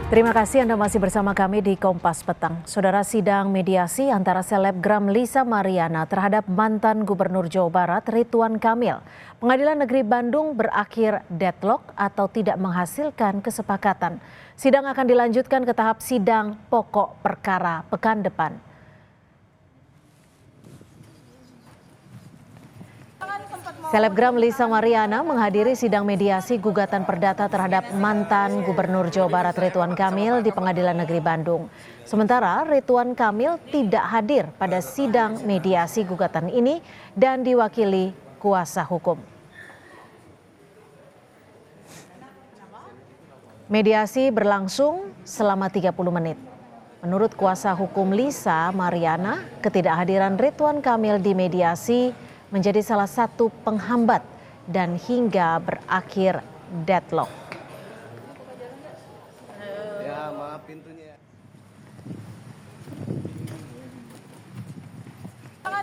Terima kasih Anda masih bersama kami di Kompas Petang. Saudara, sidang mediasi antara selebgram Lisa Mariana terhadap mantan Gubernur Jawa Barat Ridwan Kamil. Pengadilan Negeri Bandung berakhir deadlock atau tidak menghasilkan kesepakatan. Sidang akan dilanjutkan ke tahap sidang pokok perkara pekan depan. Selebgram Lisa Mariana menghadiri sidang mediasi gugatan perdata terhadap mantan Gubernur Jawa Barat Ridwan Kamil di Pengadilan Negeri Bandung. Sementara Ridwan Kamil tidak hadir pada sidang mediasi gugatan ini dan diwakili kuasa hukum. Mediasi berlangsung selama 30 menit. Menurut kuasa hukum Lisa Mariana, ketidakhadiran Ridwan Kamil di mediasi menjadi salah satu penghambat dan hingga berakhir deadlock. Ya, maaf pintunya.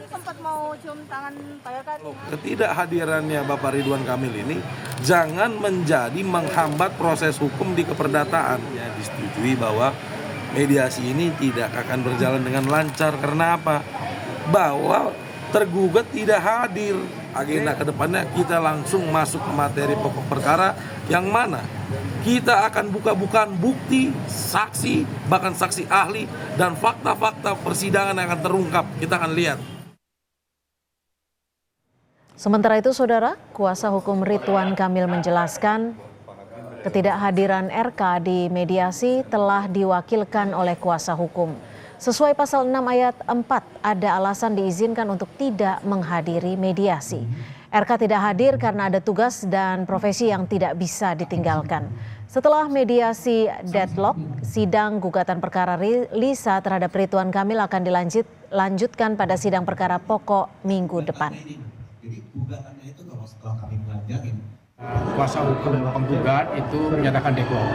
Sempat mau cium tangan Pak Yaka. Ketidakhadirannya Bapak Ridwan Kamil ini jangan menjadi menghambat proses hukum di keperdataan. Ya, disetujui bahwa mediasi ini tidak akan berjalan dengan lancar karena apa? Bahwa tergugat tidak hadir. Agenda kedepannya kita langsung masuk ke materi pokok perkara yang mana kita akan buka-bukaan bukti, saksi, bahkan saksi ahli dan fakta-fakta persidangan yang akan terungkap. Kita akan lihat. Sementara itu, saudara, kuasa hukum Ridwan Kamil menjelaskan ketidakhadiran RK di mediasi telah diwakilkan oleh kuasa hukum. Sesuai pasal 6 ayat 4, ada alasan diizinkan untuk tidak menghadiri mediasi. RK tidak hadir karena ada tugas dan profesi yang tidak bisa ditinggalkan. Setelah mediasi deadlock, sidang gugatan perkara Lisa terhadap Ridwan Kamil akan dilanjutkan pada sidang perkara pokok minggu depan. Jadi gugatannya itu kalau setelah kami belanjain, kuasa hukum penggugat itu menyatakan deadlock.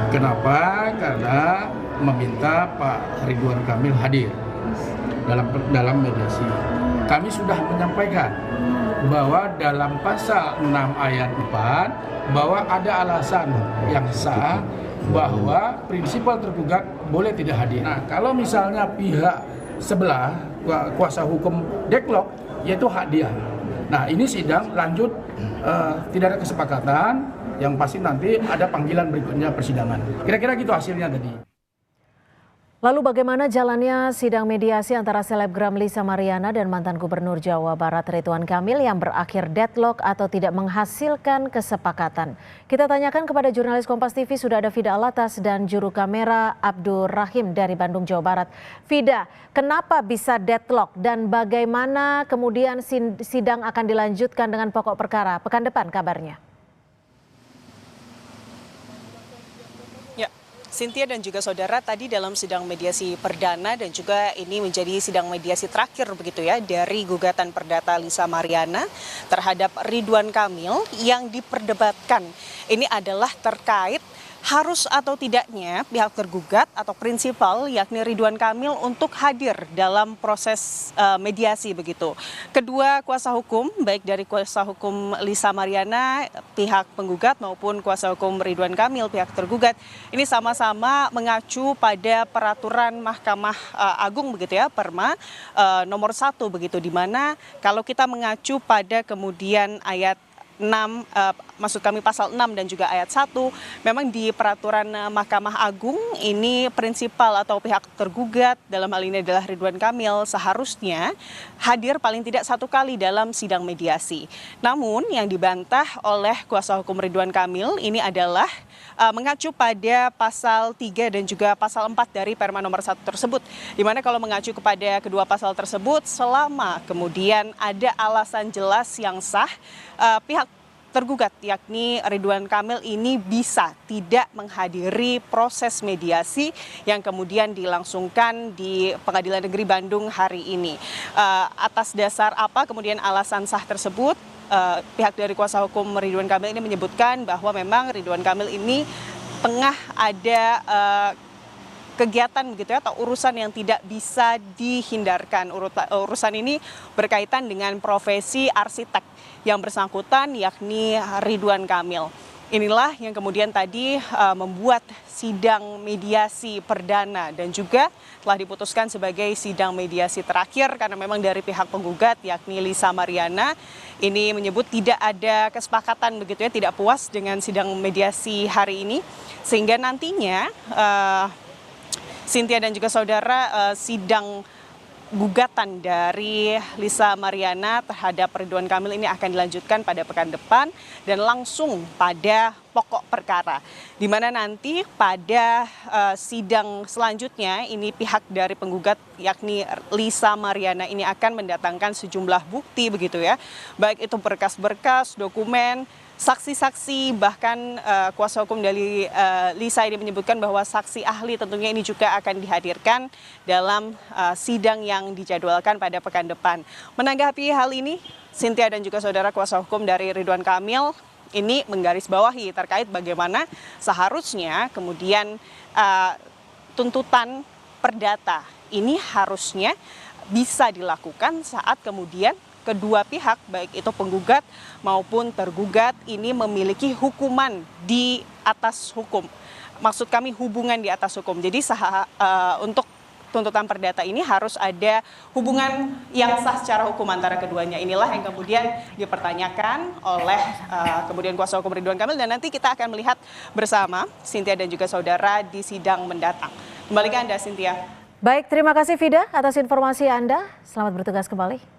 Kenapa? Karena meminta Pak Ridwan Kamil hadir dalam mediasi. Kami sudah menyampaikan bahwa dalam pasal 6 ayat 4 bahwa ada alasan yang sah bahwa prinsipal tergugat boleh tidak hadir. Nah, kalau misalnya pihak sebelah kuasa hukum deadlock yaitu hak dia. Nah, ini sidang lanjut, tidak ada kesepakatan, yang pasti nanti ada panggilan berikutnya persidangan. Kira-kira gitu hasilnya tadi. Lalu bagaimana jalannya sidang mediasi antara selebgram Lisa Mariana dan mantan Gubernur Jawa Barat Ridwan Kamil yang berakhir deadlock atau tidak menghasilkan kesepakatan? Kita tanyakan kepada jurnalis Kompas TV, sudah ada Fida Alatas dan juru kamera Abdur Rahim dari Bandung, Jawa Barat. Fida, kenapa bisa deadlock dan bagaimana kemudian sidang akan dilanjutkan dengan pokok perkara pekan depan kabarnya? Cynthia dan juga saudara, tadi dalam sidang mediasi perdana dan juga ini menjadi sidang mediasi terakhir begitu ya dari gugatan perdata Lisa Mariana terhadap Ridwan Kamil yang diperdebatkan. Ini adalah terkait harus atau tidaknya pihak tergugat atau prinsipal yakni Ridwan Kamil untuk hadir dalam proses mediasi begitu. Kedua kuasa hukum, baik dari kuasa hukum Lisa Mariana pihak penggugat maupun kuasa hukum Ridwan Kamil pihak tergugat, ini sama-sama mengacu pada peraturan Mahkamah Agung begitu ya, Perma nomor 1 begitu, di mana kalau kita mengacu pada kemudian ayat 6, maksud kami pasal 6 dan juga ayat 1, memang di peraturan Mahkamah Agung ini prinsipal atau pihak tergugat dalam hal ini adalah Ridwan Kamil seharusnya hadir paling tidak 1 kali dalam sidang mediasi. Namun yang dibantah oleh kuasa hukum Ridwan Kamil ini adalah mengacu pada pasal 3 dan juga pasal 4 dari Perma nomor 1 tersebut. Di mana kalau mengacu kepada kedua pasal tersebut, selama kemudian ada alasan jelas yang sah, pihak tergugat yakni Ridwan Kamil ini bisa tidak menghadiri proses mediasi yang kemudian dilangsungkan di Pengadilan Negeri Bandung hari ini. Atas dasar apa kemudian alasan sah tersebut? Pihak dari kuasa hukum Ridwan Kamil ini menyebutkan bahwa memang Ridwan Kamil ini tengah ada kegiatan begitu ya, atau urusan yang tidak bisa dihindarkan. Urusan ini berkaitan dengan profesi arsitek yang bersangkutan yakni Ridwan Kamil. inilah yang kemudian tadi membuat sidang mediasi perdana dan juga telah diputuskan sebagai sidang mediasi terakhir karena memang dari pihak penggugat yakni Lisa Mariana ini menyebut tidak ada kesepakatan begitu ya, tidak puas dengan sidang mediasi hari ini sehingga nantinya Cynthia dan juga saudara sidang gugatan dari Lisa Mariana terhadap Ridwan Kamil ini akan dilanjutkan pada pekan depan dan langsung pada pokok perkara. Di mana nanti pada sidang selanjutnya ini pihak dari penggugat yakni Lisa Mariana ini akan mendatangkan sejumlah bukti begitu ya. Baik itu berkas-berkas, dokumen, saksi-saksi, bahkan kuasa hukum dari Lisa ini menyebutkan bahwa saksi ahli tentunya ini juga akan dihadirkan dalam sidang yang dijadwalkan pada pekan depan. Menanggapi hal ini, Cynthia dan juga saudara kuasa hukum dari Ridwan Kamil ini menggarisbawahi terkait bagaimana seharusnya kemudian tuntutan perdata ini harusnya bisa dilakukan saat kemudian kedua pihak baik itu penggugat maupun tergugat ini memiliki hukuman di atas hukum. Maksud kami hubungan di atas hukum. Jadi untuk tuntutan perdata ini harus ada hubungan yang sah secara hukum antara keduanya. Inilah yang kemudian dipertanyakan oleh kemudian kuasa hukum Ridwan Kamil dan nanti kita akan melihat bersama Cynthia dan juga saudara di sidang mendatang. Kembali ke Anda Cynthia. Baik, terima kasih Vida atas informasi Anda. Selamat bertugas kembali.